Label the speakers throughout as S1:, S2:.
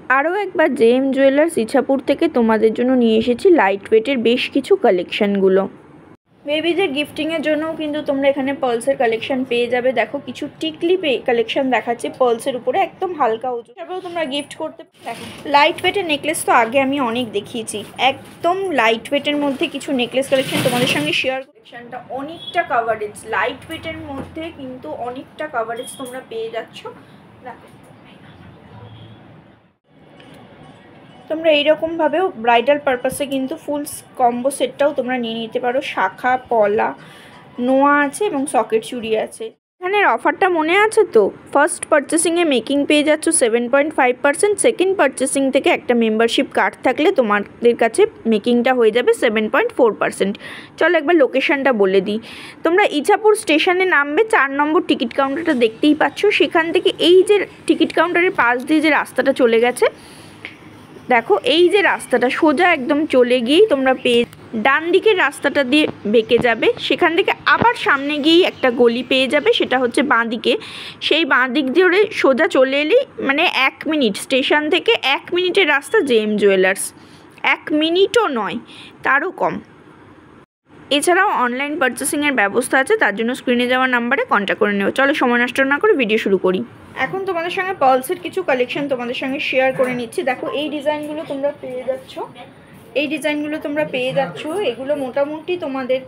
S1: আরও একবার JM jewellers Ichapur থেকে তোমাদের জন্য নিয়ে এসেছি লাইট ওয়েটের বেশ কিছু কালেকশানগুলো। বেবিদের গিফটিংয়ের জন্যও কিন্তু তোমরা এখানে পার্লসের কালেকশন পেয়ে যাবে। দেখো কিছু টিকলি কালেকশন দেখাচ্ছে পার্লসের উপরে, একদম হালকা ওজন হিসাবেও তোমরা গিফট করতে। দেখো লাইট ওয়েটের নেকলেস তো আগে আমি অনেক দেখিয়েছি, একদম লাইট ওয়েটের মধ্যে কিছু নেকলেস কালেকশন তোমাদের সঙ্গে শেয়ার। কালেকশনটা অনেকটা কাভারেজ, লাইট ওয়েটের মধ্যে কিন্তু অনেকটা কাভারেজ তোমরা পেয়ে যাচ্ছ। দেখো তোমরা এইরকমভাবেও ব্রাইডাল পারপাসে কিন্তু ফুল কম্বো সেটটাও তোমরা নিয়ে নিতে পারো। শাখা, পলা, নোয়া আছে এবং সকেট চুড়ি আছে। এখানের অফারটা মনে আছে তো? ফার্স্ট পারচেসিংয়ে মেকিং পেয়ে যাচ্ছ 7.5%, সেকেন্ড পারচেসিং থেকে একটা মেম্বারশিপ কার্ড থাকলে তোমাদের কাছে মেকিংটা হয়ে যাবে 7.4%। চলো একবার লোকেশানটা বলে দিই। তোমরা ইছাপুর স্টেশনে নামবে, 4 নম্বর টিকিট কাউন্টারটা দেখতেই পাচ্ছ। সেখান থেকে এই যে টিকিট কাউন্টারের পাশ দিয়ে যে রাস্তাটা চলে গেছে, দেখো এই যে রাস্তাটা সোজা একদম চলে গিয়েই তোমরা পেয়ে ডান দিকের রাস্তাটা দিয়ে বেঁকে যাবে, সেখান থেকে আবার সামনে গিয়েই একটা গলি পেয়ে যাবে, সেটা হচ্ছে বাঁ দিকে। সেই বাঁ দিক ধরে সোজা চলে এলেই মানে 1 মিনিট, স্টেশন থেকে 1 মিনিটের রাস্তা জেএম জুয়েলার্স। 1 মিনিটও নয়, তারও কম। এছাড়াও অনলাইন পারচেসিংয়ের ব্যবস্থা আছে, তার জন্য স্ক্রিনে যাওয়া নাম্বারে কন্ট্যাক্ট করে নেব। চলো সময় নষ্ট না করে ভিডিও শুরু করি। এখন তোমাদের সঙ্গে পার্লসের কিছু কালেকশন তোমাদের সঙ্গে শেয়ার করে নিচ্ছি। দেখো এই ডিজাইনগুলো তোমরা পেয়ে যাচ্ছ, এই ডিজাইনগুলো তোমরা পেয়ে যাচ্ছ। এগুলো মোটামুটি তোমাদের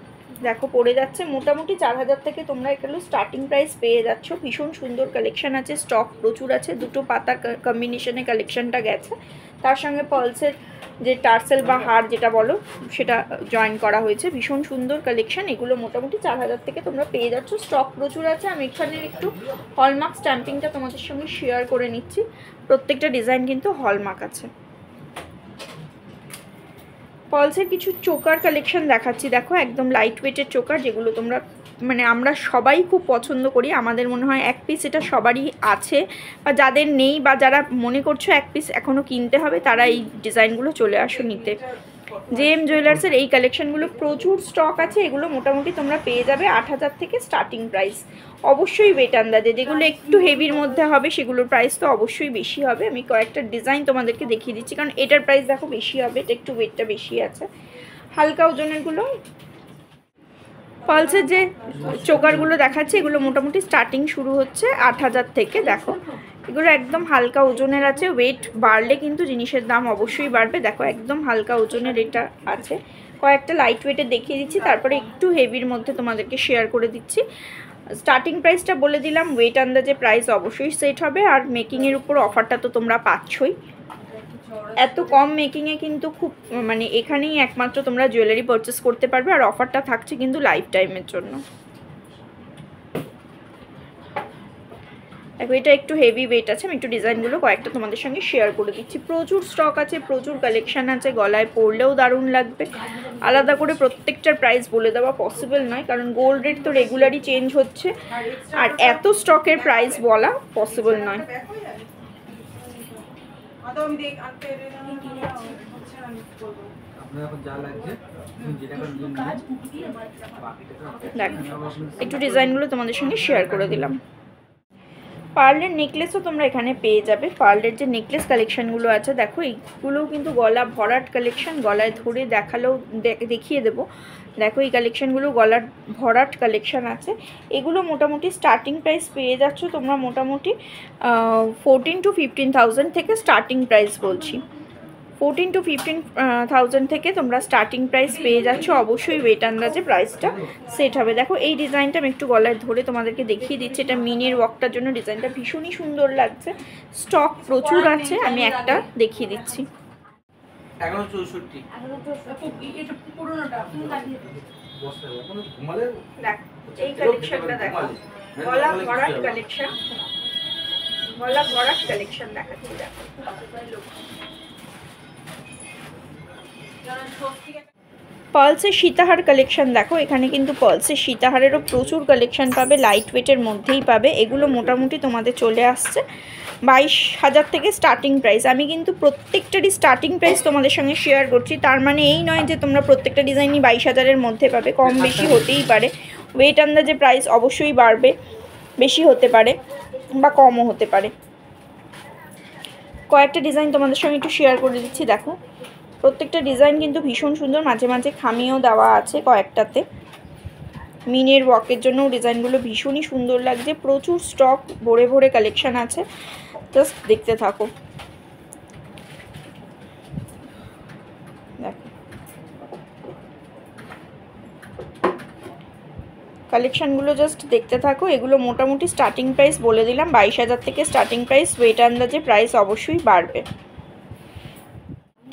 S1: দেখো পড়ে যাচ্ছে মোটামুটি 4000 থেকে তোমরা এগুলো স্টার্টিং প্রাইস পেয়ে যাচ্ছ। ভীষণ সুন্দর কালেকশন আছে, স্টক প্রচুর আছে, দুটো পাতার কম্বিনেশনে কালেকশনটা গেছে। তার সঙ্গে পার্লসের যে টার্সেল বা হার যেটা বলো সেটা জয়েন করা হয়েছে। ভীষণ সুন্দর কালেকশন, এগুলো মোটামুটি 4000 থেকে তোমরা পেয়ে যাচ্ছ। স্টক প্রচুর আছে। আমি এখানে একটু হলমার্ক স্ট্যাম্পিংটা তোমাদের সঙ্গে শেয়ার করে নিচ্ছি। প্রত্যেকটা ডিজাইন কিন্তু হলমার্ক আছে। পার্লসের কিছু চোকার কালেকশন দেখাচ্ছি। দেখো একদম লাইট ওয়েটের চোকার, যেগুলো তোমরা মানে আমরা সবাই খুব পছন্দ করি। আমাদের মনে হয় 1 পিস এটা সবারই আছে, বা যাদের নেই বা যারা মনে করছো 1 পিস এখনও কিনতে হবে, তারা এই ডিজাইনগুলো চলে আসো নিতে। জেএম জুয়েলার্সের এই কালেকশনগুলো প্রচুর স্টক আছে। এগুলো মোটামুটি তোমরা পেয়ে যাবে 8000 থেকে স্টার্টিং প্রাইস। অবশ্যই ওয়েট আন্দাজে, যেগুলো একটু হেভির মধ্যে হবে সেগুলোর প্রাইস তো অবশ্যই বেশি হবে। আমি কয়েকটা ডিজাইন তোমাদেরকে দেখিয়ে দিচ্ছি, কারণ এটার প্রাইস দেখো বেশি হবে, এটা একটু ওয়েটটা বেশি আছে। হালকা ওজনেরগুলো পার্লসের যে চোকারগুলো দেখাচ্ছে, এগুলো মোটামুটি স্টার্টিং শুরু হচ্ছে 8000 থেকে। দেখো এগুলো একদম হালকা ওজনের আছে, ওয়েট বাড়লে কিন্তু জিনিসের দাম অবশ্যই বাড়বে। দেখো একদম হালকা ওজনের এটা আছে। কয়েকটা লাইট ওয়েটের দেখিয়ে দিচ্ছি, তারপরে একটু হেভির মধ্যে তোমাদেরকে শেয়ার করে দিচ্ছি। স্টার্টিং প্রাইসটা বলে দিলাম, ওয়েট আন্দাজে প্রাইস অবশ্যই সেট হবে। আর মেকিংয়ের উপর অফারটা তো তোমরা পাচ্ছই। এত কম মেকিংয়ে কিন্তু খুব মানে এখানেই একমাত্র তোমরা জুয়েলারি পারচেস করতে পারবে, আর অফারটা থাকছে কিন্তু লাইফ টাইমের জন্য। দেখো এটা একটু হেভি ওয়েট আছে। আমি একটু ডিজাইনগুলো কয়েকটা তোমাদের সঙ্গে শেয়ার করে দিচ্ছি। প্রচুর স্টক আছে, প্রচুর কালেকশান আছে, গলায় পরলেও দারুণ লাগবে। আলাদা করে প্রত্যেকটার প্রাইস বলে দেওয়া পসিবল নয়, কারণ গোল্ড রেট তো রেগুলারই চেঞ্জ হচ্ছে, আর এত স্টকের প্রাইস বলা পসিবল নয়। দেখো একটু ডিজাইনগুলো তোমাদের সঙ্গে শেয়ার করে দিলাম। পার্লের নেকলেসও তোমরা এখানে পেয়ে যাবে। পার্লের যে নেকলেস কালেকশানগুলো আছে, দেখো এইগুলোও কিন্তু গলা ভরাট কালেকশান, গলায় ধরে দেখালেও দেখিয়ে দেবো। দেখো এই কালেকশানগুলো গলার ভরাট কালেকশান আছে। এগুলো মোটামুটি স্টার্টিং প্রাইস পেয়ে যাচ্ছ তোমরা মোটামুটি 14 to 15,000 থেকে স্টার্টিং প্রাইস বলছি। 14 to 15,000 থেকে তোমরা স্টার্টিং প্রাইস পেয়ে যাচ্ছ। অবশ্যই ওয়েট আন্দাজে প্রাইসটা সেট হবে। দেখো এই ডিজাইনটা আমি একটু গলায় ধরে তোমাদেরকে দেখিয়ে দিচ্ছি। এটা মিনের ওয়ার্কটার জন্য ডিজাইনটা ভীষণই সুন্দর লাগছে। স্টক প্রচুর আছে, আমি একটা দেখিয়ে দিচ্ছি। এই কালেকশনটা দেখো, গলা ভরাট কালেকশন, গলা ভরাট কালেকশন দেখাচ্ছি। দেখো পার্লসের সীতাহার কালেকশন দেখো, এখানে কিন্তু পার্লসের সীতাহারেরও প্রচুর কালেকশন পাবে, লাইট ওয়েটের মধ্যেই পাবে। এগুলো মোটামুটি তোমাদের চলে আসছে 22,000 থেকে স্টার্টিং প্রাইস। আমি কিন্তু প্রত্যেকটারই স্টার্টিং প্রাইস তোমাদের সঙ্গে শেয়ার করছি, তার মানে এই নয় যে তোমরা প্রত্যেকটা ডিজাইনই 22,000-এর মধ্যে পাবে। কম বেশি হতেই পারে, ওয়েট আন্দাজে প্রাইস অবশ্যই বাড়বে, বেশি হতে পারে বা কমও হতে পারে। কয়েকটা ডিজাইন তোমাদের সঙ্গে একটু শেয়ার করে দিচ্ছি। দেখো প্রত্যেকটা ডিজাইন কিন্তু ভীষণ সুন্দর, মাঝে মাঝে খামিও দেওয়া আছে কয়েকটাতে। মিনের ওয়ার্কের জন্য ডিজাইনগুলো ভীষণই সুন্দর লাগছে। প্রচুর স্টক ভরে ভরে কালেকশন আছে, জাস্ট দেখতে থাকো। দেখো কালেকশানগুলো জাস্ট দেখতে থাকো। এগুলো মোটামুটি স্টার্টিং প্রাইস বলে দিলাম 22,000 থেকে স্টার্টিং প্রাইস। ওয়েট আন্দাজে প্রাইস অবশ্যই বাড়বে।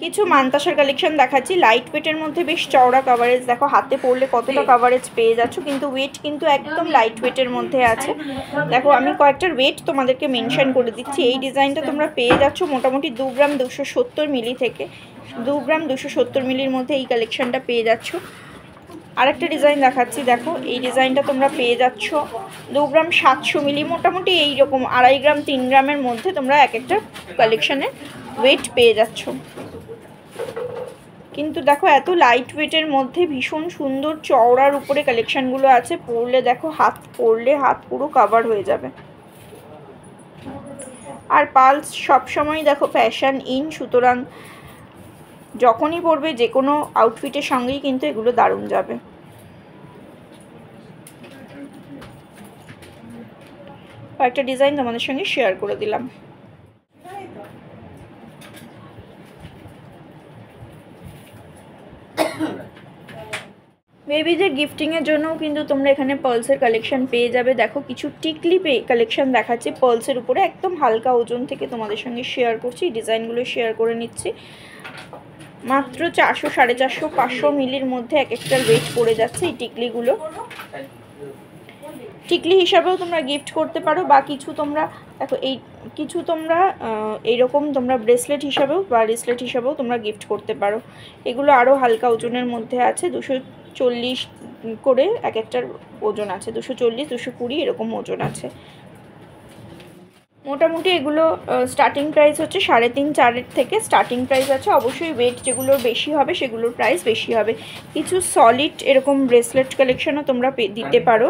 S1: কিছু মানতাসার কালেকশন দেখাচ্ছি, লাইট ওয়েটের মধ্যে বেশ চওড়া কাভারেজ। দেখো হাতে পরলে কতটা কাভারেজ পেয়ে যাচ্ছ, কিন্তু ওয়েট কিন্তু একদম লাইট ওয়েটের মধ্যে আছে। দেখো আমি কয়েকটার ওয়েট তোমাদেরকে মেনশন করে দিচ্ছি। এই ডিজাইনটা তোমরা পেয়ে যাচ্ছ মোটামুটি 2 গ্রাম 270 মিলি থেকে 2 গ্রাম 270 মিলির মধ্যে এই কালেকশনটা পেয়ে যাচ্ছ। আরেকটা ডিজাইন দেখাচ্ছি, দেখো এই ডিজাইনটা তোমরা পেয়ে যাচ্ছ 2 গ্রাম 700 মিলি, মোটামুটি এইরকম 2.5 গ্রাম 3 গ্রামের মধ্যে তোমরা এক একটা কালেকশানের ওয়েট পেয়ে যাচ্ছ। কিন্তু দেখো এত লাইট ওয়েটের মধ্যে ভীষণ সুন্দর চওড়ার উপরে কালেকশানগুলো আছে। পরলে দেখো পরলে হাত পুরো কাভার হয়ে যাবে। আর পালস সবসময় দেখো ফ্যাশন ইন, সুতরাং যখনই পরবে যে কোনো আউটফিটের সঙ্গেই কিন্তু এগুলো দারুণ যাবে। কয়েকটা ডিজাইন তোমাদের সঙ্গে শেয়ার করে দিলাম। বেবিদের গিফটিংয়ের জন্যও কিন্তু তোমরা এখানে পার্লসের কালেকশন পেয়ে যাবে। দেখো কিছু টিকলি কালেকশন দেখাচ্ছি পার্লসের উপরে, একদম হালকা ওজন থেকে তোমাদের সঙ্গে শেয়ার করছি। ডিজাইনগুলো শেয়ার করে নিচ্ছি। মাত্র 400, 450, 500 মিলির মধ্যে এক একটা ওয়েট পড়ে যাচ্ছে এই টিকলিগুলো। টিকলি হিসাবেও তোমরা গিফট করতে পারো, বা কিছু তোমরা দেখো এই কিছু তোমরা এইরকম তোমরা ব্রেসলেট হিসাবেও বা রিসলেট হিসাবেও তোমরা গিফট করতে পারো। এগুলো আরও হালকা ওজনের মধ্যে আছে। 240 করে এক একটার ওজন আছে, 240, 220 এরকম ওজন আছে। মোটামুটি এগুলো স্টার্টিং প্রাইস হচ্ছে 3.5, 4 থেকে স্টার্টিং প্রাইস আছে। অবশ্যই ওয়েট যেগুলোর বেশি হবে সেগুলোর প্রাইস বেশি হবে। কিছু সলিড এরকম ব্রেসলেট কালেকশনও তোমরা দিতে পারো।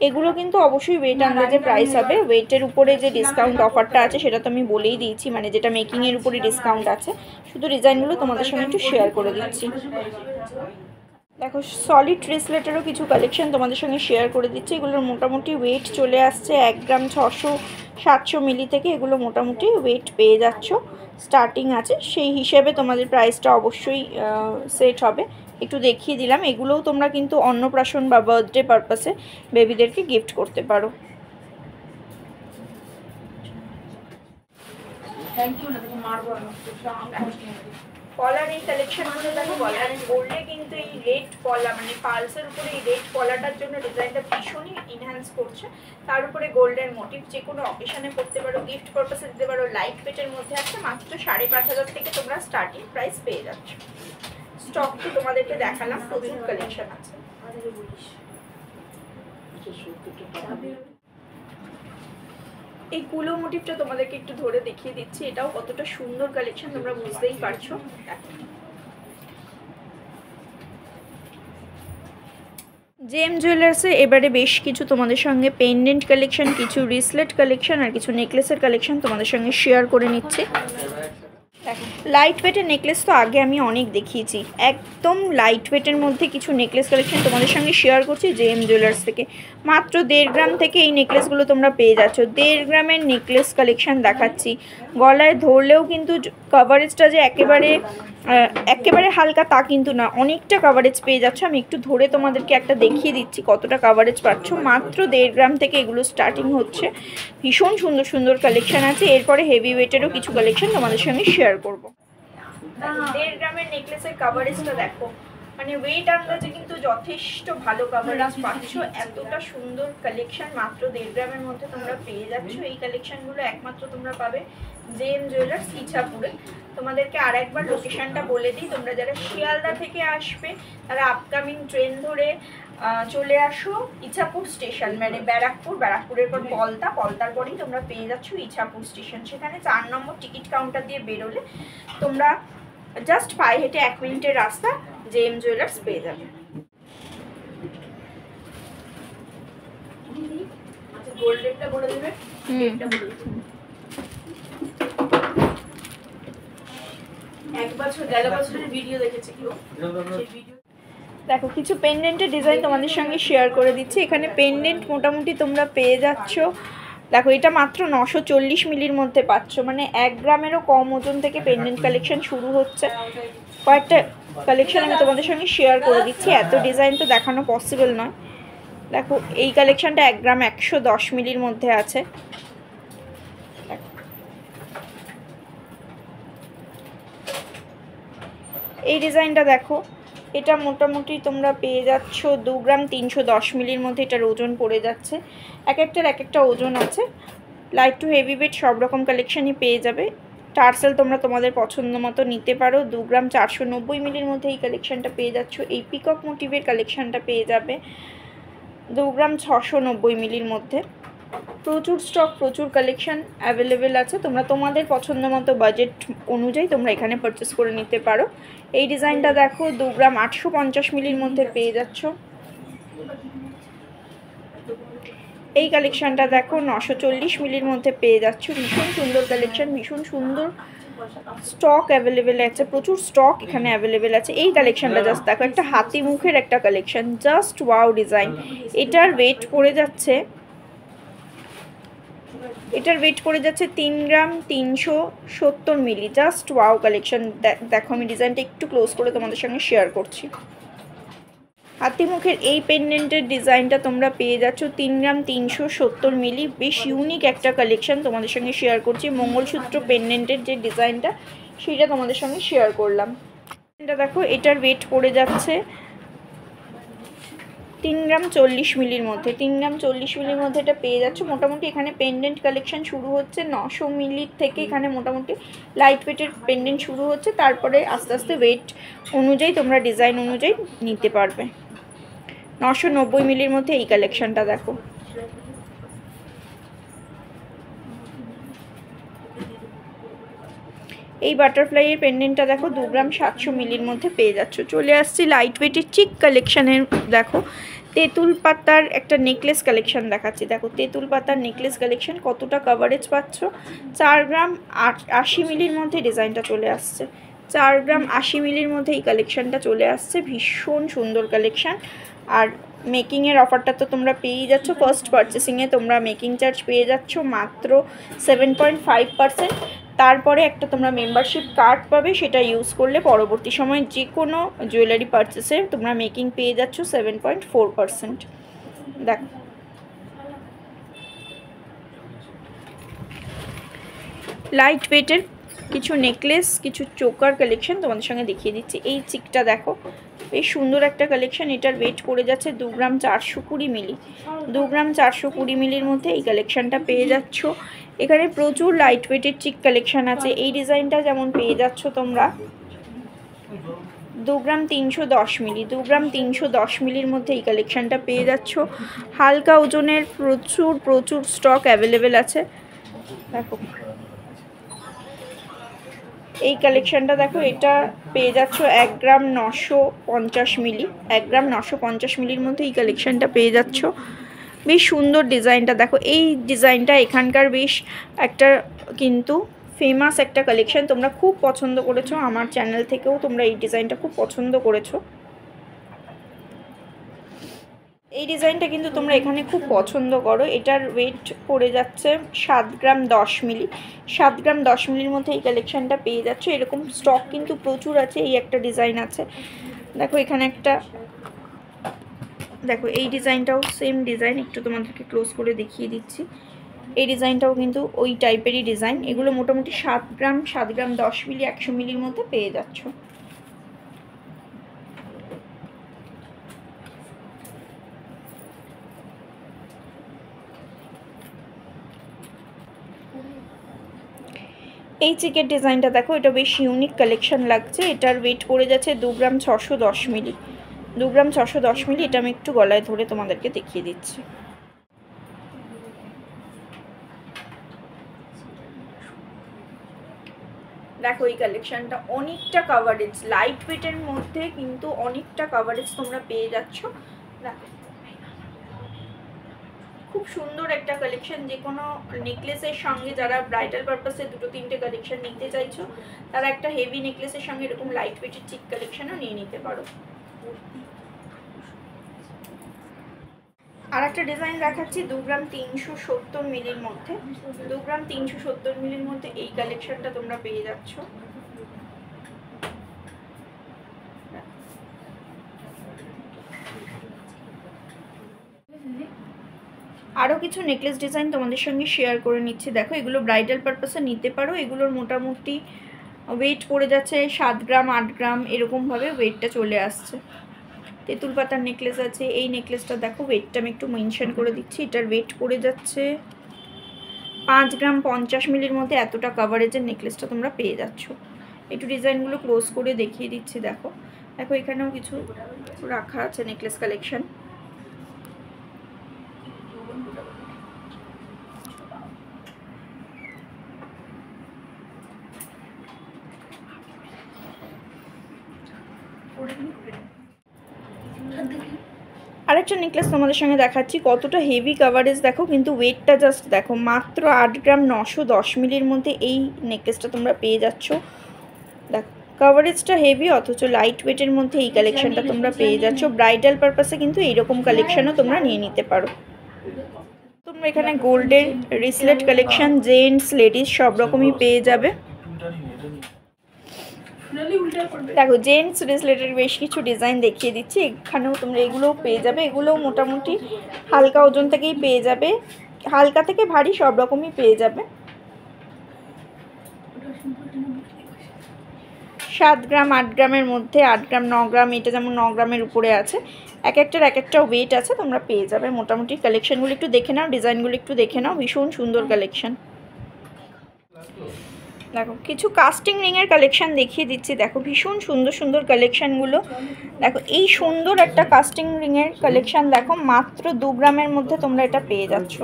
S1: এগুলো কিন্তু অবশ্যই ওয়েট আন্দাজে প্রাইস হবে। ওয়েটের উপরে যে ডিসকাউন্ট অফারটা আছে সেটা তো আমি বলেই দিয়েছি, মানে যেটা মেকিংয়ের উপরে ডিসকাউন্ট আছে। শুধু ডিজাইনগুলো তোমাদের সঙ্গে একটু শেয়ার করে দিচ্ছি। দেখো সলিড ব্রেসলেটেরও কিছু কালেকশন তোমাদের সঙ্গে শেয়ার করে দিচ্ছি। এগুলোর মোটামুটি ওয়েট চলে আসছে 1 গ্রাম 600, 700 মিলি থেকে এগুলো মোটামুটি ওয়েট পেয়ে যাচ্ছ। স্টার্টিং আছে, সেই হিসেবে তোমাদের প্রাইসটা অবশ্যই সেট হবে। একটু দেখিয়ে দিলাম। এগুলোও তোমরা কিন্তু অন্নপ্রাশন বা বার্থডে পারপাসে বেবিদেরকে গিফট করতে পারো। কলার এই কালেকশনগুলো দেখো, গলার পরলে কিন্তু এই রেড কলা মানে পালসের উপরে এই রেড কলাটার জন্য ডিজাইনটা ভীষণই ইনহ্যান্স করছে। তার উপরে গোল্ডের মোটিভ, যে কোনো অকেশনে করতে পারো, গিফট পারপাসে দিতে পারো। লাইট ওয়েটের মধ্যে আছে। মাত্র 5,500 থেকে তোমরা স্টার্টিং প্রাইস পেয়ে যাচ্ছ। স্টক তো তোমাদেরকে দেখালাম, প্রচুর কালেকশন আছে। এই কুলো মোটিভটা তোমাদেরকে একটু ধরে দেখিয়ে দিচ্ছি, এটাও কতটা সুন্দর কালেকশন তোমরা বুঝতেই পারছো। জেম জুয়েলার্সে এবারে বেশ কিছু তোমাদের সঙ্গে পেন্ডেন্ট কালেকশন, কিছু রিসলেট কালেকশন আর কিছু নেকলেসের কালেকশন তোমাদের সঙ্গে শেয়ার করে নিচ্ছি। লাইট ওয়েটের নেকলেস তো আগে আমি অনেক দেখিয়েছি। একদম লাইট ওয়েটের মধ্যে কিছু নেকলেস কালেকশন তোমাদের সঙ্গে শেয়ার করছি জেএম জুয়েলার্স থেকে। মাত্র 1.5 গ্রাম থেকে এই নেকলেসগুলো তোমরা পেয়ে যাচ্ছ। 1.5 গ্রামের নেকলেস কালেকশন দেখাচ্ছি। গলায় ধরলেও কিন্তু কভারেজটা যে একেবারে হালকা তা কিন্তু না, অনেকটা কভারেজ পেয়ে যাচ্ছ। আমি একটু ধরে তোমাদেরকে একটা দেখিয়ে দিচ্ছি কতটা কভারেজ পাচ্ছ। মাত্র 1.5 গ্রাম থেকে এগুলো স্টার্টিং হচ্ছে। ভীষণ সুন্দর সুন্দর কালেকশন আছে। এরপরে হেভি ওয়েটেরও কিছু কালেকশন তোমাদের সঙ্গে শেয়ার করব। 1.5 গ্রামের নেকলেসের কভারেজটা দেখো, মানে ওয়েট আন্দাজে কিন্তু যথেষ্ট ভালো কভারেজ পাচ্ছ। এতটা সুন্দর কালেকশন মাত্র 1.5 গ্রামের মধ্যে তোমরা পেয়ে যাচ্ছ। এই কালেকশনগুলো একমাত্র তোমরা পাবে জেএম জুয়েলার্স ইছাপুরে। তোমাদেরকে আর একবার লোকেশনটা বলে দিই, তোমরা যারা শিয়ালদা থেকে আসবে তারা আপকামিং ট্রেন ধরে চলে আসো ইছাপুর স্টেশন, মানে ব্যারাকপুরের পর পলতার পরেই তোমরা পেয়ে যাচ্ছ ইছাপুর স্টেশন। সেখানে 4 নম্বর টিকিট কাউন্টার দিয়ে বেরোলে তোমরা জাস্ট পায়ে হেঁটে 1 মিনিটের রাস্তা জেএম জুয়েলার্স পেয়ে যাবে। গোল্ডেনটা বলে দেবে। 1 বছর 1.5 বছরের ভিডিও দেখেছে কেউ। দেখো কিছু পেন্ডেন্টের ডিজাইন তোমাদের সঙ্গে শেয়ার করে দিচ্ছি। এখানে পেন্ডেন্ট মোটামুটি তোমরা পেয়ে যাচ্ছ। দেখো এটা মাত্র 940 মিলির মধ্যে পাচ্ছ, মানে 1 গ্রামেরও কম ওজন থেকে পেন্ডেন্ট কালেকশন শুরু হচ্ছে। কয়েকটা কালেকশন আমি তোমাদের সঙ্গে শেয়ার করে দিচ্ছি, এত ডিজাইন তো দেখানো পসিবল নয়। দেখো এই কালেকশনটা 1 গ্রাম 110 মিলির মধ্যে আছে। এই ডিজাইনটা দেখো, এটা মোটামুটি তোমরা পেয়ে যাচ্ছ 2 গ্রাম 310 মিলির মধ্যে এটার ওজন পড়ে যাচ্ছে। এক একটা ওজন আছে, লাইট টু হেভি ওয়েট সব রকম কালেকশনই পেয়ে যাবে। টার্সেল তোমরা তোমাদের পছন্দ মতো নিতে পারো। 2 গ্রাম 490 মিলির মধ্যে এই কালেকশনটা পেয়ে যাচ্ছ। এই পিকক মোটিভের কালেকশনটা পেয়ে যাবে 2 গ্রাম 690 মিলির মধ্যে। প্রচুর স্টক, প্রচুর কালেকশন অ্যাভেলেবেল আছে। তোমরা তোমাদের পছন্দ মতো বাজেট অনুযায়ী তোমরা এখানে পারচেস করে নিতে পারো। এই ডিজাইনটা দেখো 2 গ্রাম 850 মিলির মধ্যে পেয়ে যাচ্ছ। এই কালেকশনটা দেখো 940 মিলির মধ্যে পেয়ে যাচ্ছ। ভীষণ সুন্দর কালেকশন, ভীষণ সুন্দর স্টক অ্যাভেলেবেল আছে, প্রচুর স্টক এখানে অ্যাভেলেবেল আছে। এই কালেকশনটা জাস্ট দেখো, একটা হাতি মুখের একটা কালেকশন, জাস্ট ওয়াও ডিজাইন। এটার ওয়েট পড়ে যাচ্ছে 3 gram 370 milli. Just wow collection. দেখো আমি ডিজাইনটা একটু ক্লোজ করে তোমাদের সঙ্গে শেয়ার করছি। হাতিমুখের এই পেন্ডেন্টের ডিজাইনটা তোমরা পেয়ে যাচ্ছ 3 গ্রাম 370 মিলি। বেশ ইউনিক একটা কালেকশন তোমাদের সঙ্গে শেয়ার করছি। মঙ্গলসূত্র পেন্ডেন্টের যে ডিজাইনটা সেটা তোমাদের সঙ্গে শেয়ার করলাম। এটা দেখো, এটার ওয়েট পড়ে যাচ্ছে 3 গ্রাম 40 মিলির মধ্যে। 3 গ্রাম 40 মিলির মধ্যে এটা পেয়ে যাচ্ছ। মোটামুটি এখানে পেন্ডেন্ট কালেকশন শুরু হচ্ছে 900 মিলির থেকে। এখানে মোটামুটি লাইট ওয়েটের পেন্ডেন্ট শুরু হচ্ছে, তারপরে আস্তে আস্তে ওয়েট অনুযায়ী তোমরা ডিজাইন অনুযায়ী নিতে পারবে। 990 মিলির মধ্যে এই কালেকশনটা দেখো। এই বাটারফ্লাইয়ের পেন্ডেন্টটা দেখো 2 গ্রাম 700 মিলির মধ্যে পেয়ে যাচ্ছ। চলে আসছি লাইট ওয়েটের চিক কালেকশানের। দেখো তেঁতুল পাতার একটা নেকলেস কালেকশন দেখাচ্ছি। দেখো তেঁতুল পাতার নেকলেস কালেকশন, কতটা কভারেজ পাচ্ছ। 4 গ্রাম 80 মিলির মধ্যে ডিজাইনটা চলে আসছে। 4 গ্রাম 80 মিলির মধ্যে এই কালেকশনটা চলে আসছে। ভীষণ সুন্দর কালেকশান। আর মেকিংয়ের অফারটা তো তোমরা পেয়েই যাচ্ছ। ফার্স্ট পারচেসিংয়ে তোমরা মেকিং চার্জ পেয়ে যাচ্ছ মাত্র 7.5%। তারপরে একটা তোমরা মেম্বারশিপ কার্ড পাবে, সেটা ইউজ করলে পরবর্তী সময় যে কোনো জুয়েলারি পারচেসে তোমরা মেকিং পেয়ে যাচ্ছ 7.4%। দেখো লাইট ওয়েটের কিছু নেকলেস, কিছু চোকার কালেকশন তোমাদের সঙ্গে দেখিয়ে দিচ্ছি। এই চিকটা দেখো, বেশ সুন্দর একটা কালেকশন। এটার ওয়েট পড়ে যাচ্ছে 2 গ্রাম 420 মিলি। 2 গ্রাম 420 মিলির মধ্যে এই কালেকশনটা পেয়ে যাচ্ছ। এখানে প্রচুর লাইট ওয়েটের চিক কালেকশন আছে। এই ডিজাইনটা যেমন পেয়ে যাচ্ছ তোমরা 2 গ্রাম 310 মিলি। 2 গ্রাম 310 মিলির মধ্যে এই কালেকশনটা পেয়ে যাচ্ছ। হালকা ওজনের প্রচুর স্টক অ্যাভেলেবেল আছে। দেখো এই কালেকশনটা দেখো, এটা পেয়ে যাচ্ছ 1 গ্রাম 950 মিলি। 1 গ্রাম 950 মিলির মধ্যে এই কালেকশনটা পেয়ে যাচ্ছ। বেশ সুন্দর ডিজাইনটা দেখো। এই ডিজাইনটা এখানকার বেশ একটা কিন্তু ফেমাস একটা কালেকশন, তোমরা খুব পছন্দ করেছো। আমার চ্যানেল থেকেও তোমরা এই ডিজাইনটা খুব পছন্দ করেছো। এই ডিজাইনটা কিন্তু তোমরা এখানে খুব পছন্দ করো। এটার ওয়েট পড়ে যাচ্ছে 7 গ্রাম 10 মিলি। 7 গ্রাম 10 মিলির মধ্যে এই কালেকশনটা পেয়ে যাচ্ছে। এরকম স্টক কিন্তু প্রচুর আছে। এই একটা ডিজাইন আছে, দেখো এখানে একটা। দেখো এই ডিজাইনটাও সেম ডিজাইন, একটু তোমাদেরকে ক্লোজ করে দেখিয়ে দিচ্ছি। এই ডিজাইনটাও কিন্তু ওই টাইপেরই ডিজাইন। এগুলো মোটামুটি 7 গ্রাম 10 মিলি 100 মিলির মধ্যে পেয়ে যাচ্ছ। এই চিকের ডিজাইনটা দেখো, এটা বেশ ইউনিক কালেকশন লাগছে। এটার ওয়েট পড়ে যাচ্ছে 2 গ্রাম 610 মিলি। 2 গ্রাম 610 মিলি। এটা আমি একটু গলায় ধরে তোমাদেরকে দেখিয়ে দিচ্ছি। দেখো এই কালেকশনটা অনেকটা কভারেজ, লাইট ওয়েটের মধ্যে কিন্তু অনেকটা কভারেজ তোমরা পেয়ে যাচ্ছ। দেখো খুব সুন্দর একটা কালেকশন, যে কোনো নেকলেসের সঙ্গে যারা ব্রাইডাল পারপাসে 2-3টে কালেকশন নিতে চাইছো তারা একটা হেভি নেকলেসের সঙ্গে এরকম লাইট ওয়েটের চিক কালেকশনও নিয়ে নিতে পারো। আর একটা ডিজাইন দেখাচ্ছি 2 গ্রাম 370 মিলির মধ্যে। 2 গ্রাম 370 মিলির মধ্যে এই কালেকশনটা তোমরা পেয়ে যাচ্ছ। আরও কিছু নেকলেস ডিজাইন তোমাদের সঙ্গে শেয়ার করে নিচ্ছি। দেখো এগুলো ব্রাইডাল পারপাসে নিতে পারো। এগুলোর মোটামুটি ওয়েট পড়ে যাচ্ছে 7 গ্রাম 8 গ্রাম এরকমভাবে ওয়েটটা চলে আসছে। তেঁতুল পাতার নেকলেস আছে। এই নেকলেসটা দেখো ওয়েটটা আমি একটু মেনশন করে দিচ্ছি। এটার ওয়েট পড়ে যাচ্ছে 5 গ্রাম 50 মিলির মধ্যে। এতটা কাভারেজের নেকলেসটা তোমরা পেয়ে যাচ্ছ। একটু ডিজাইনগুলো ক্লোজ করে দেখিয়ে দিচ্ছি। দেখো দেখো এখানেও কিছু রাখা আছে নেকলেস কালেকশন। আরেকটা নেকলেস তোমাদের সঙ্গে দেখাচ্ছি। কতটা হেভি কাভারেজ দেখো, কিন্তু ওয়েটটা জাস্ট দেখো, মাত্র 8 গ্রাম 910 মিলির মধ্যে এই নেকলেসটা তোমরা পেয়ে যাচ্ছ। দেখো কাভারেজটা হেভি অথচ লাইট ওয়েটের মধ্যে এই কালেকশনটা তোমরা পেয়ে যাচ্ছ। ব্রাইডাল পারপাসে কিন্তু এইরকম কালেকশনও তোমরা নিয়ে নিতে পারো। তোমরা এখানে গোল্ডের রিসলেট কালেকশন জেন্টস লেডিস সব রকমই পেয়ে যাবে। দেখো জেন্টস রিসলেটেড বেশ কিছু ডিজাইন দেখিয়ে দিচ্ছি। এখানেও তোমরা এগুলোও পেয়ে যাবে। এগুলোও মোটামুটি হালকা ওজন থেকেই পেয়ে যাবে, হালকা থেকে ভারী সব রকমই পেয়ে যাবে। 7 গ্রাম 8 গ্রামের মধ্যে, 8 গ্রাম 9 গ্রাম, এটা যেমন 9 গ্রামের উপরে আছে। এক একটা ওয়েট আছে, তোমরা পেয়ে যাবে। মোটামুটি কালেকশনগুলো একটু দেখে নাও, ডিজাইনগুলো একটু দেখে নাও, ভীষণ সুন্দর কালেকশন। দেখো কিছু কাস্টিং রিংয়ের কালেকশন দেখিয়ে দিচ্ছি। দেখো ভীষণ সুন্দর সুন্দর কালেকশনগুলো। দেখো এই সুন্দর একটা কাস্টিং রিংয়ের কালেকশন দেখো, মাত্র 2 গ্রামের মধ্যে তোমরা এটা পেয়ে যাচ্ছ।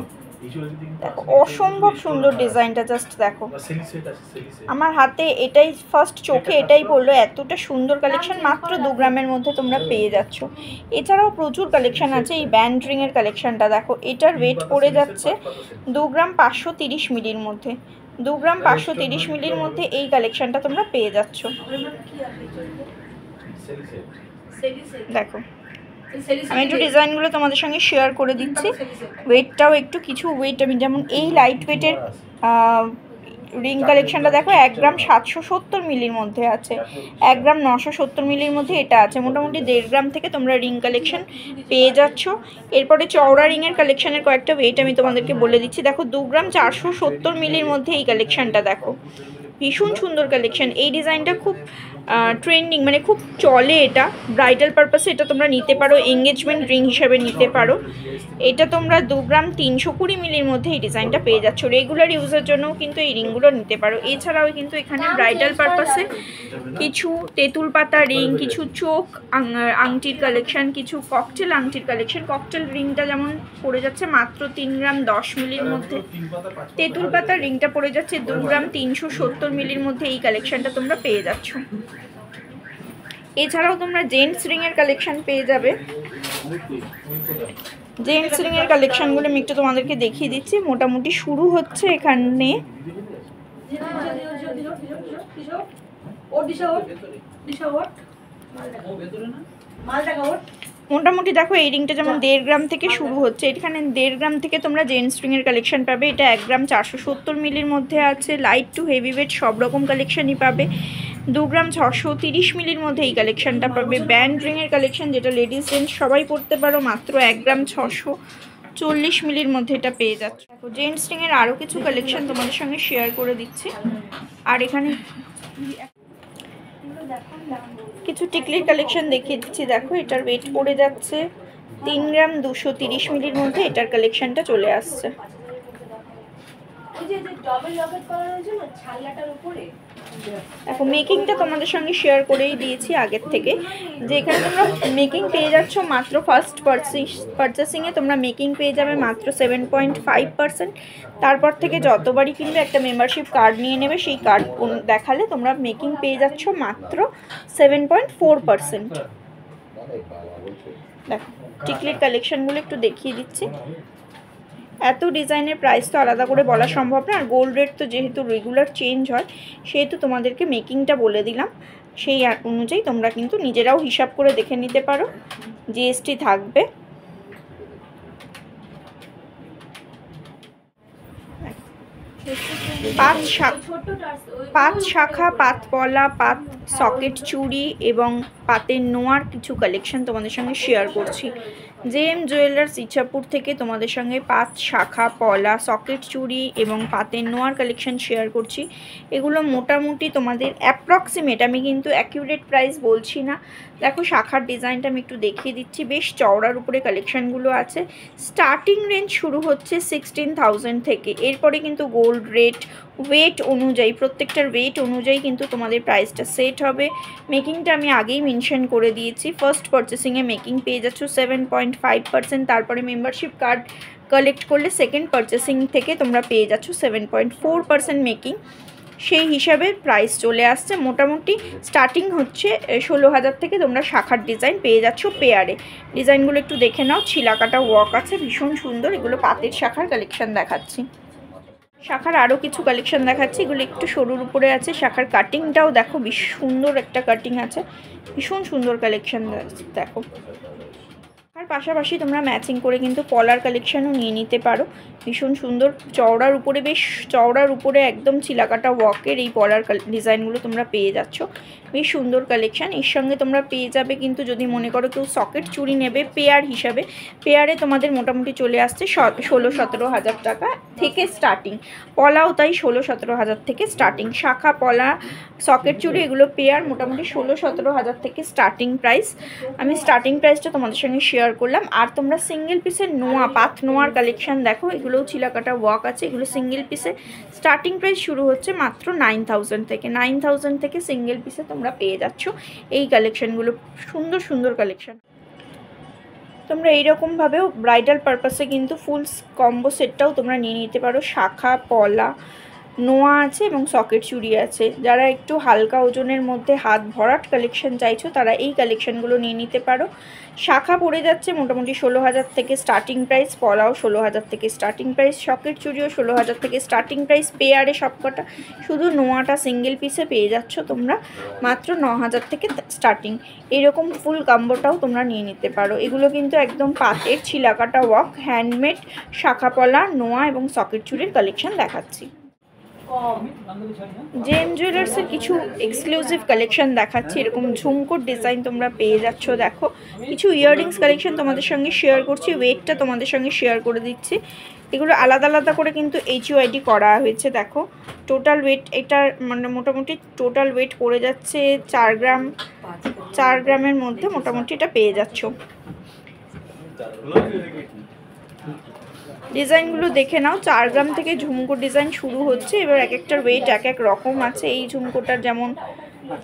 S1: দেখো অসম্ভব সুন্দর ডিজাইনটা, জাস্ট দেখো আমার হাতে এটাই ফার্স্ট চোখে এটাই পড়লো, এতটা সুন্দর কালেকশন মাত্র 2 গ্রামের মধ্যে তোমরা পেয়ে যাচ্ছ। এছাড়াও প্রচুর কালেকশন আছে। এই ব্যান্ড রিংয়ের কালেকশনটা দেখো, এটার ওয়েট পড়ে যাচ্ছে 2 গ্রাম 530 মিলির মধ্যে। 2 গ্রাম 530 মিলির মধ্যে এই কালেকশনটা তোমরা পেয়ে যাচ্ছ। দেখো আমি একটু ডিজাইনগুলো তোমাদের সঙ্গে শেয়ার করে দিচ্ছি। ওয়েটটাও একটু কিছু ওয়েট, আমি যেমন এই লাইট ওয়েটের রিং কালেকশনটা দেখো 1 গ্রাম 770 মিলির মধ্যে আছে। 1 গ্রাম 970 মিলির মধ্যে এটা আছে। মোটামুটি 1.5 গ্রাম থেকে তোমরা রিং কালেকশন পেয়ে যাচ্ছ। এরপরে চওড়া রিংয়ের কালেকশনের কয়েকটা ওয়েট আমি তোমাদেরকে বলে দিচ্ছি। দেখো 2 গ্রাম 470 মিলির মধ্যে এই কালেকশনটা দেখো, ভীষণ সুন্দর কালেকশন। এই ডিজাইনটা খুব ট্রেন্ডিং, মানে খুব চলে। এটা ব্রাইডাল পারপাসে এটা তোমরা নিতে পারো, এঙ্গেজমেন্ট রিং হিসেবে নিতে পারো। এটা তোমরা 2 গ্রাম 320 মিলির মধ্যে এই ডিজাইনটা পেয়ে যাচ্ছ। রেগুলার ইউজের জন্যও কিন্তু এই রিংগুলো নিতে পারো। এছাড়াও কিন্তু এখানে ব্রাইডাল পারপাসে কিছু তেঁতুল পাতা রিং, কিছু চোখ আংটির কালেকশন, কিছু ককটেল আংটির কালেকশন। ককটেল রিংটা যেমন পড়ে যাচ্ছে মাত্র 3 গ্রাম 10 মিলির মধ্যে। তেঁতুল পাতার রিংটা পড়ে যাচ্ছে 2 গ্রাম 370 মিলির মধ্যে। এই কালেকশনটা তোমরা পেয়ে যাচ্ছ। এছাড়াও তোমরা জেন্টস রিংয়ের কালেকশন পেয়ে যাবে। জেন্টস রিংয়ের কালেকশনগুলো আমি একটু তোমাদেরকে দেখিয়ে দিচ্ছি। মোটামুটি শুরু হচ্ছে এখানে মোটামুটি দেখো এই রিংটা যেমন 1.5 গ্রাম থেকে শুরু হচ্ছে। এখানে 1.5 গ্রাম থেকে তোমরা জেন্টস রিংয়ের কালেকশন পাবে। এটা 1 গ্রাম 470 মিলির মধ্যে আছে। লাইট টু হেভি ওয়েট সব রকম কালেকশনই পাবে। 2 গ্রাম 630 মিলির মধ্যে এই কালেকশনটা পাবে। ব্যান্ড রিংয়ের কালেকশন যেটা লেডিস জেন্টস সবাই পরতে পারো, মাত্র 1 গ্রাম 640 মিলির মধ্যে এটা পেয়ে যাচ্ছে। দেখো জেন্টস রিংয়ের আরও কিছু কালেকশন তোমাদের সঙ্গে শেয়ার করে দিচ্ছি। আর এখানে কিছু টিকলির কালেকশন দেখিয়ে দিচ্ছি। দেখো এটার ওয়েট পড়ে যাচ্ছে 3 গ্রাম 230 মিলির মধ্যে এটার কালেকশনটা চলে আসছে। দেখো মেকিংটা তোমাদের সঙ্গে শেয়ার করেই দিয়েছি আগের থেকে, যে এখানে তোমরা মেকিং পেয়ে যাচ্ছ মাত্র ফার্স্ট পারচেসিংয়ে তোমরা মেকিং পেয়ে যাবে মাত্র 7.5%। তারপর থেকে যতবারই কিন্তু একটা মেম্বারশিপ কার্ড নিয়ে নেবে, সেই কার্ড দেখালে তোমরা মেকিং পেয়ে যাচ্ছ মাত্র 7.4%। দেখো টিকলির কালেকশনগুলো একটু দেখিয়ে দিচ্ছি। এত ডিজাইনের প্রাইস তো আলাদা করে বলা সম্ভব না। আর গোল্ড রেট তো যেহেতু রেগুলার চেঞ্জ হয়, সেহেতু তোমাদেরকে মেকিংটা বলে দিলাম। সেই অনুযায়ী তোমরা কিন্তু নিজেরাও হিসাব করে দেখে নিতে পারো। জিএসটি থাকবে। পাত শাখা, পাত পলা, পাত সকেট চুড়ি এবং পাতের নোয়ার কিছু কালেকশন তোমাদের সঙ্গে শেয়ার করছি। জেএম জুয়েলার্স ইচ্ছাপুর থেকে তোমাদের সঙ্গে পাত শাখা, পলা, সকেট চুড়ি এবং পাতের নোয়ার কালেকশন শেয়ার করছি। এগুলো মোটামুটি তোমাদের অ্যাপ্রক্সিমেট, আমি কিন্তু অ্যাকিউরেট প্রাইস বলছি না। দেখো শাখার ডিজাইনটা আমি একটু দেখিয়ে দিচ্ছি, বেশ চওড়ার উপরে কালেকশানগুলো আছে। স্টার্টিং রেঞ্জ শুরু হচ্ছে 16,000 থেকে। এরপরে কিন্তু গোল্ড রেট, ওয়েট অনুযায়ী, প্রত্যেকটার ওয়েট অনুযায়ী কিন্তু তোমাদের প্রাইসটা সেট হবে। মেকিংটা আমি আগেই মেনশন করে দিয়েছি। ফার্স্ট পারচেসিংয়ে মেকিং পেয়ে যাচ্ছ 7.5%, তারপরে মেম্বারশিপ কার্ড কালেক্ট করলে সেকেন্ড পারচেসিং থেকে তোমরা পেয়ে যাচ্ছ 7.4% মেকিং। সেই হিসাবে প্রাইস চলে আসছে। মোটামুটি স্টার্টিং হচ্ছে 16,000 থেকে তোমরা শাখার ডিজাইন পেয়ে যাচ্ছ পেয়ারে। ডিজাইনগুলো একটু দেখে নাও, ছিলাকাটা ওয়ার্ক আছে, ভীষণ সুন্দর। এগুলো পাতের শাখার কালেকশন দেখাচ্ছি। শাখার আরও কিছু কালেকশন দেখাচ্ছি, এগুলো একটু সরুর উপরে আছে। শাখার কাটিংটাও দেখো, বেশ সুন্দর একটা কাটিং আছে, ভীষণ সুন্দর কালেকশন দেখো। আর পাশাপাশি তোমরা ম্যাচিং করে কিন্তু পলার কালেকশানও নিয়ে নিতে পারো। ভীষণ সুন্দর চওড়ার উপরে, বেশ চওড়ার উপরে একদম চিলাকাটা ওয়ার্কের এই পলার ডিজাইনগুলো তোমরা পেয়ে যাচ্ছ। বেশ সুন্দর কালেকশান। এর সঙ্গে তোমরা পেয়ে যাবে কিন্তু, যদি মনে করো কেউ সকেট চুড়ি নেবে পেয়ার হিসাবে, পেয়ারে তোমাদের মোটামুটি চলে আসছে 16-17 হাজার টাকা থেকে স্টার্টিং। পলাও তাই 16-17 হাজার থেকে স্টার্টিং। শাখা, পলা, সকেট চুড়ি এগুলো পেয়ার মোটামুটি 16-17 হাজার থেকে স্টার্টিং প্রাইস। আমি স্টার্টিং প্রাইসটা তোমাদের সঙ্গে শেয়ার করলাম। আর তোমরা সিঙ্গেল পিসের নোয়া, পাত নোয়ার কালেকশান দেখো, এগুলোও চিলাকাটা ওয়ার্ক আছে। এগুলো সিঙ্গেল পিসে স্টার্টিং প্রাইস শুরু হচ্ছে মাত্র 9,000 থেকে। 9,000 থেকে সিঙ্গেল পিসে তোমরা পেয়ে যাচ্ছ এই কালেকশানগুলো। সুন্দর সুন্দর কালেকশান। তোমরা এইরকমভাবেও ব্রাইডাল পারপাসে কিন্তু ফুল কম্বো সেটটাও তোমরা নিয়ে নিতে পারো। শাখা, পলা, নোয়া আছে এবং সকেট চুড়ি আছে। যারা একটু হালকা ওজনের মধ্যে হাত ভরাট কালেকশন চাইছো, তারা এই কালেকশনগুলো নিয়ে নিতে পারো। শাখা পড়ে যাচ্ছে মোটামুটি 16,000 থেকে স্টার্টিং প্রাইস, পলাও 16,000 থেকে স্টার্টিং প্রাইস, সকেট চুড়িও 16,000 থেকে স্টার্টিং প্রাইস পেয়ারে সবকটা। শুধু নোয়াটা সিঙ্গেল পিসে পেয়ে যাচ্ছ তোমরা মাত্র 9,000 থেকে স্টার্টিং। এরকম ফুল কম্বোটাও তোমরা নিয়ে নিতে পারো। এগুলো কিন্তু একদম পাতের ছিলাকাটা ওয়ার্ক, হ্যান্ডমেড শাখা, পলা, নোয়া এবং সকেট চুড়ির কালেকশন দেখাচ্ছি। জেএম জুয়েলার্সের কিছু এক্সক্লুসিভ কালেকশন দেখাচ্ছি। এরকম ঝুমকোর ডিজাইন তোমরা পেয়ে যাচ্ছ। দেখো কিছু ইয়াররিংস কালেকশন তোমাদের সঙ্গে শেয়ার করছি, ওয়েটটা তোমাদের সঙ্গে শেয়ার করে দিচ্ছি। এগুলো আলাদা আলাদা করে কিন্তু HUID করা হয়েছে। দেখো টোটাল ওয়েট, এটার মানে মোটামুটি টোটাল ওয়েট পড়ে যাচ্ছে 4 গ্রাম। 4 গ্রামের মধ্যে মোটামুটি এটা পেয়ে যাচ্ছ। ডিজাইনগুলো দেখে নাও, 4 গ্রাম থেকে ঝুমকোর ডিজাইন শুরু হচ্ছে। এবার এক একটার ওয়েট এক এক রকম আছে। এই ঝুমকোটার যেমন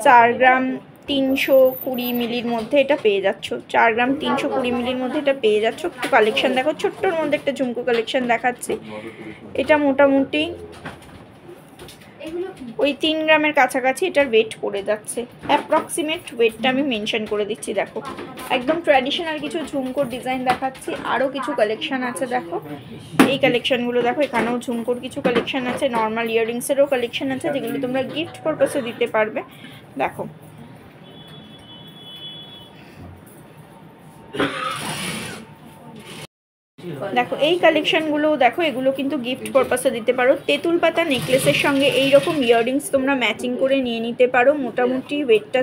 S1: 4 গ্রাম 320 মিলির মধ্যে এটা পেয়ে যাচ্ছ। 4 গ্রাম 320 মিলির মধ্যে এটা পেয়ে যাচ্ছ। একটু কালেকশন দেখো, ছোট্টর মধ্যে একটা ঝুমকো কালেকশন দেখাচ্ছি। এটা মোটামুটি ওই 3 গ্রামের কাছাকাছি এটার ওয়েট পড়ে যাচ্ছে। অ্যাপ্রক্সিমেট ওয়েটটা আমি মেনশন করে দিচ্ছি। দেখো একদম ট্র্যাডিশনাল কিছু ঝুমকোর ডিজাইন দেখাচ্ছি। আরও কিছু কালেকশান আছে দেখো, এই কালেকশানগুলো দেখো। এখানেও ঝুমকোর কিছু কালেকশান আছে, নর্মাল ইয়াররিংসেরও কালেকশান আছে, যেগুলো তোমরা গিফট পারপাসে দিতে পারবে। দেখো দেখো এই কালেকশানগুলোও দেখো, এগুলো কিন্তু গিফট পারপাসে দিতে পারো। তেঁতুল পাতা নেকলেসের সঙ্গে এই রকম ইয়াররিংস তোমরা ম্যাচিং করে নিয়ে নিতে পারো। মোটামুটি ওয়েটটা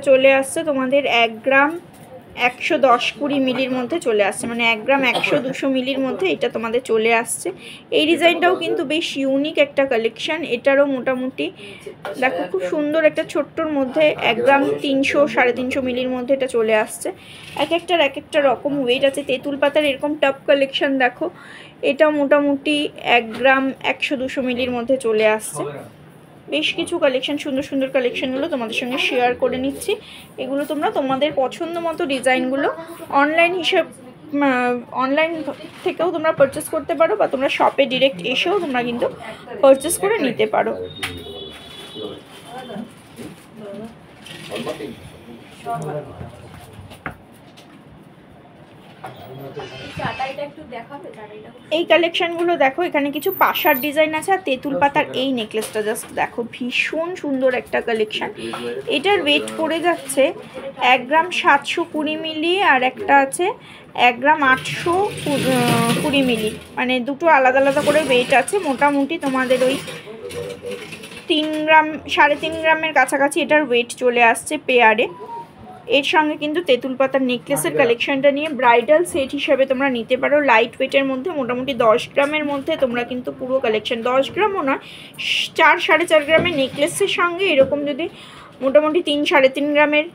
S1: চলে আসছে তোমাদের 1 গ্রাম 110-20 মিলির মধ্যে চলে আসছে, মানে 1 গ্রাম 100-200 মিলির মধ্যে এটা তোমাদের চলে আসছে। এই ডিজাইনটাও কিন্তু বেশ ইউনিক একটা কালেকশান। এটারও মোটামুটি দেখো খুব সুন্দর একটা ছোট্টর মধ্যে 1 গ্রাম 300-350 মিলির মধ্যে এটা চলে আসছে। এক একটা রকম ওয়েট আছে। তেঁতুল পাতার এরকম টপ কালেকশান দেখো, এটা মোটামুটি 1 গ্রাম 100-200 মিলির মধ্যে চলে আসছে। বেশ কিছু কালেকশন, সুন্দর সুন্দর কালেকশনগুলো তোমাদের সঙ্গে শেয়ার করে নিচ্ছি। এগুলো তোমরা তোমাদের পছন্দ মতো ডিজাইনগুলো অনলাইন থেকেও তোমরা পারচেস করতে পারো, বা তোমরা শপে ডিরেক্ট এসেও তোমরা কিন্তু পারচেস করে নিতে পারো। এই কালেকশনগুলো দেখো, এখানে কিছু পাশার ডিজাইন আছে আর তেঁতুল পাতার এই নেকলেসটা জাস্ট দেখো, ভীষণ সুন্দর একটা কালেকশন। এটার ওয়েট পড়ে যাচ্ছে 1 গ্রাম 720 মিলি, আর একটা আছে 1 গ্রাম 820 মিলি, মানে দুটো আলাদা আলাদা করে ওয়েট আছে। মোটামুটি তোমাদের ওই 3 গ্রাম 3.5 গ্রামের কাছাকাছি এটার ওয়েট চলে আসছে পেয়ারে। এর সঙ্গে কিন্তু তেঁতুল পাতার নেকলেসের কালেকশনটা নিয়ে ব্রাইডাল সেট হিসাবে তোমরা নিতে পারো। লাইট ওয়েটের মধ্যে মোটামুটি 10 গ্রামের মধ্যে তোমরা কিন্তু পুরো কালেকশন, 10 গ্রামও নয়, 4-4.5 গ্রামের নেকলেসের সঙ্গে এরকম যদি মোটামুটি 3-3.5 গ্রামের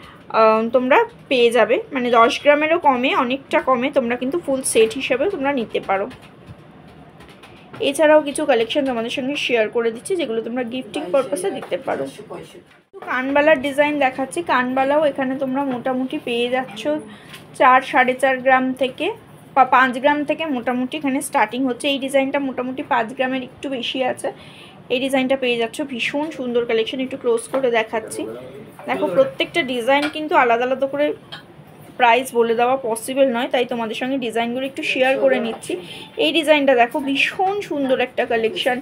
S1: তোমরা পেয়ে যাবে, মানে 10 গ্রামেরও কমে, অনেকটা কমে তোমরা কিন্তু ফুল সেট হিসাবেও তোমরা নিতে পারো। এছাড়াও কিছু কালেকশন তোমাদের সঙ্গে শেয়ার করে দিচ্ছি যেগুলো তোমরা গিফটিং পারপাসে দিতে পারো। কানবালার ডিজাইন দেখাচ্ছি। কানবালাও এখানে তোমরা মোটামুটি পেয়ে যাচ্ছ 4-4.5 গ্রাম থেকে বা 5 গ্রাম থেকে মোটামুটি এখানে স্টার্টিং হচ্ছে। এই ডিজাইনটা মোটামুটি 5 গ্রামের একটু বেশি আছে। এই ডিজাইনটা পেয়ে যাচ্ছ, ভীষণ সুন্দর কালেকশন। একটু ক্লোজ করে দেখাচ্ছি, দেখো প্রত্যেকটা ডিজাইন কিন্তু আলাদা আলাদা করে প্রাইস বলে দেওয়া পসিবল নয়, তাই তোমাদের সঙ্গে ডিজাইনগুলো একটু শেয়ার করে নিচ্ছি। এই ডিজাইনটা দেখো, ভীষণ সুন্দর একটা কালেকশন।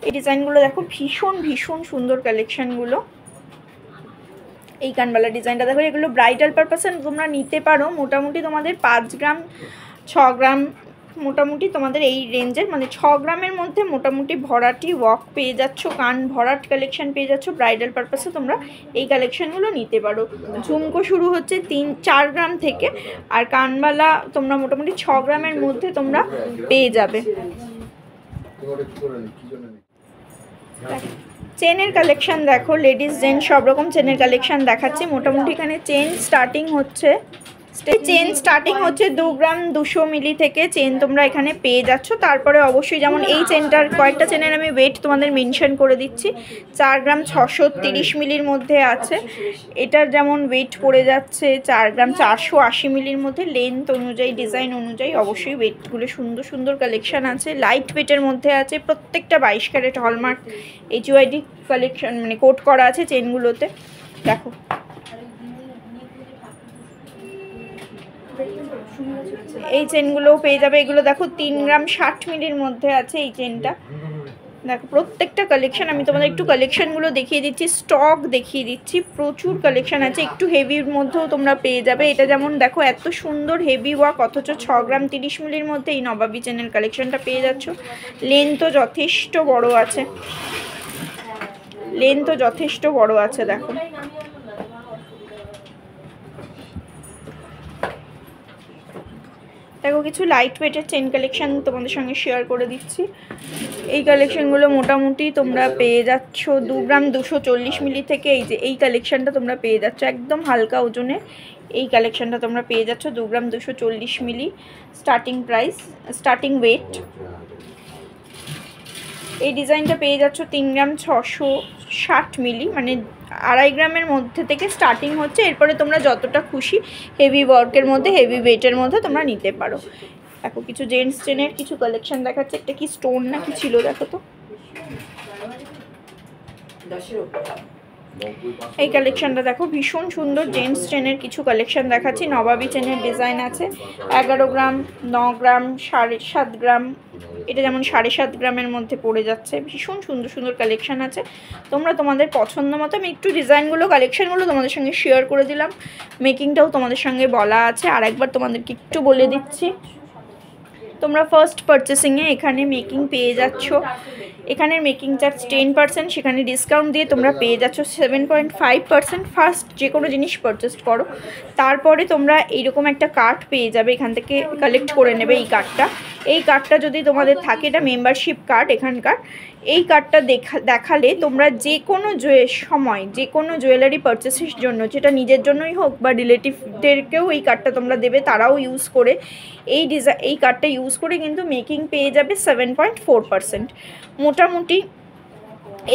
S1: এই ডিজাইনগুলো দেখো, ভীষণ ভীষণ সুন্দর কালেকশনগুলো। এই কানবালা ডিজাইনটা দেখো, এগুলো ব্রাইডাল পারপাসে তোমরা নিতে পারো। মোটামুটি তোমাদের 5 গ্রাম 6 গ্রাম মোটামুটি তোমাদের এই রেঞ্জের, মানে 6 গ্রামের মধ্যে মোটামুটি ভরাটি ওয়ার্ক পেয়ে যাচ্ছ, কান ভরাট কালেকশন পেয়ে যাচ্ছ। ব্রাইডাল পারপাসে তোমরা এই কালেকশনগুলো নিতে পারো। ঝুমকো শুরু হচ্ছে 3-4 গ্রাম থেকে, আর কানবালা তোমরা মোটামুটি 6 গ্রামের মধ্যে তোমরা পেয়ে যাবে। চেনের কালেকশন দেখো, লেডিস জেন্টস সব রকম চেনের কালেকশন দেখাচ্ছি। মোটামুটি এখানে চেন স্টার্টিং হচ্ছে 2 গ্রাম 200 মিলি থেকে চেন তোমরা এখানে পেয়ে যাচ্ছ। তারপরে অবশ্যই যেমন এই চেনটার কয়েকটা চেনের আমি ওয়েট তোমাদের মেনশন করে দিচ্ছি। 4 গ্রাম 630 মিলির মধ্যে আছে, এটার যেমন ওয়েট পড়ে যাচ্ছে 4 গ্রাম 480 মিলির মধ্যে। লেন্থ অনুযায়ী, ডিজাইন অনুযায়ী অবশ্যই ওয়েটগুলো সুন্দর সুন্দর কালেকশন আছে। লাইট ওয়েটের মধ্যে আছে, প্রত্যেকটা 22 ক্যারেট হলমার্ক HUID কালেকশন, মানে কোট করা আছে চেনগুলোতে। দেখো এই চেনগুলোও পেয়ে যাবে। এগুলো দেখো 3 গ্রাম 60 মিলির মধ্যে আছে এই চেনটা। দেখো প্রত্যেকটা কালেকশন আমি তোমাদের একটু কালেকশনগুলো দেখিয়ে দিচ্ছি, স্টক দেখিয়ে দিচ্ছি। প্রচুর কালেকশন আছে, একটু হেভির মধ্যেও তোমরা পেয়ে যাবে। এটা যেমন দেখো এত সুন্দর হেভি ওয়ার্ক, অথচ 6 গ্রাম 30 মিলির মধ্যে এই নবাবী চেনের কালেকশনটা পেয়ে যাচ্ছ। লেন্থও যথেষ্ট বড় আছে, লেন্থও যথেষ্ট বড় আছে। দেখো দেখো কিছু লাইট ওয়েটের চেন কালেকশন তোমাদের সঙ্গে শেয়ার করে দিচ্ছি। এই কালেকশনগুলো মোটামুটি তোমরা পেয়ে যাচ্ছ 2 গ্রাম 240 মিলি থেকে। এই যে এই কালেকশনটা তোমরা পেয়ে যাচ্ছ একদম হালকা ওজনে। এই কালেকশনটা তোমরা পেয়ে যাচ্ছ 2 গ্রাম 240 মিলি স্টার্টিং প্রাইস, স্টার্টিং ওয়েট। এই ডিজাইনটা পেয়ে যাচ্ছ 3 গ্রাম 660 মিলি, মানে 2.5 গ্রামের মধ্যে থেকে স্টার্টিং হচ্ছে। এরপরে তোমরা যতটা খুশি হেভি ওয়ার্কের মধ্যে, হেভি ওয়েটের মধ্যে তোমরা নিতে পারো। দেখো কিছু জেন্টস চেনের কিছু কালেকশন দেখাচ্ছে। একটা কি স্টোন না কি ছিল দেখো তো, এই কালেকশনটা দেখো ভীষণ সুন্দর। জেন্টস চেনের কিছু কালেকশন দেখাচ্ছি। নবাবী চেনের ডিজাইন আছে 11 গ্রাম 9 গ্রাম 7.5 গ্রাম, এটা যেমন 7.5 গ্রামের মধ্যে পড়ে যাচ্ছে। ভীষণ সুন্দর সুন্দর কালেকশন আছে, তোমরা তোমাদের পছন্দ মতো। আমি একটু ডিজাইনগুলো কালেকশনগুলো তোমাদের সঙ্গে শেয়ার করে দিলাম, মেকিংটাও তোমাদের সঙ্গে বলা আছে। আর একবার তোমাদেরকে একটু বলে দিচ্ছি, তোমরা ফার্স্ট পারচেসিংয়ে এখানে মেকিং পেয়ে যাচ্ছ। এখানের মেকিং চার্জ 10%, সেখানে ডিসকাউন্ট দিয়ে তোমরা পেয়ে যাচ্ছ 7.5%। ফার্স্ট যে কোনো জিনিস পারচেস করো, তারপরে তোমরা এইরকম একটা কার্ড পেয়ে যাবে, এখান থেকে কালেক্ট করে নেবে এই কার্ডটা। এই কার্ডটা যদি তোমাদের থাকে, এটা মেম্বারশিপ কার্ড এখানকার। এই কার্ডটা দেখালে তোমরা যে কোনো সময় যে কোনো জুয়েলারি পারচেসের জন্য, যেটা নিজের জন্যই হোক বা রিলেটিভদেরকেও এই কার্ডটা তোমরা দেবে, তারাও ইউজ করে এই কার্ডটা ইউজ করে কিন্তু মেকিং পেয়ে যাবে 7.4%। মোটামুটি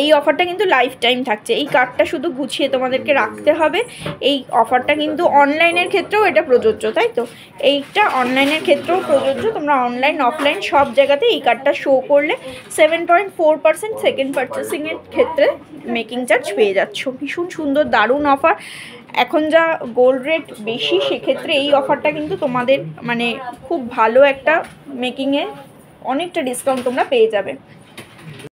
S1: এই অফারটা কিন্তু লাইফ টাইম থাকছে। এই কার্ডটা শুধু গুছিয়ে তোমাদেরকে রাখতে হবে। এই অফারটা কিন্তু অনলাইনের ক্ষেত্রেও এটা প্রযোজ্য, তাই তো? এইটা অনলাইনের ক্ষেত্রেও প্রযোজ্য। তোমরা অনলাইন অফলাইন সব জায়গাতে এই কার্ডটা শো করলে 7.4% সেকেন্ড পারচেসিংয়ের ক্ষেত্রে মেকিং চার্জ পেয়ে যাচ্ছ। ভীষণ সুন্দর দারুণ অফার, এখন যা গোল্ড রেট বেশি, সেক্ষেত্রে এই অফারটা কিন্তু তোমাদের মানে খুব ভালো একটা মেকিংয়ে অনেকটা ডিসকাউন্ট তোমরা পেয়ে যাবে।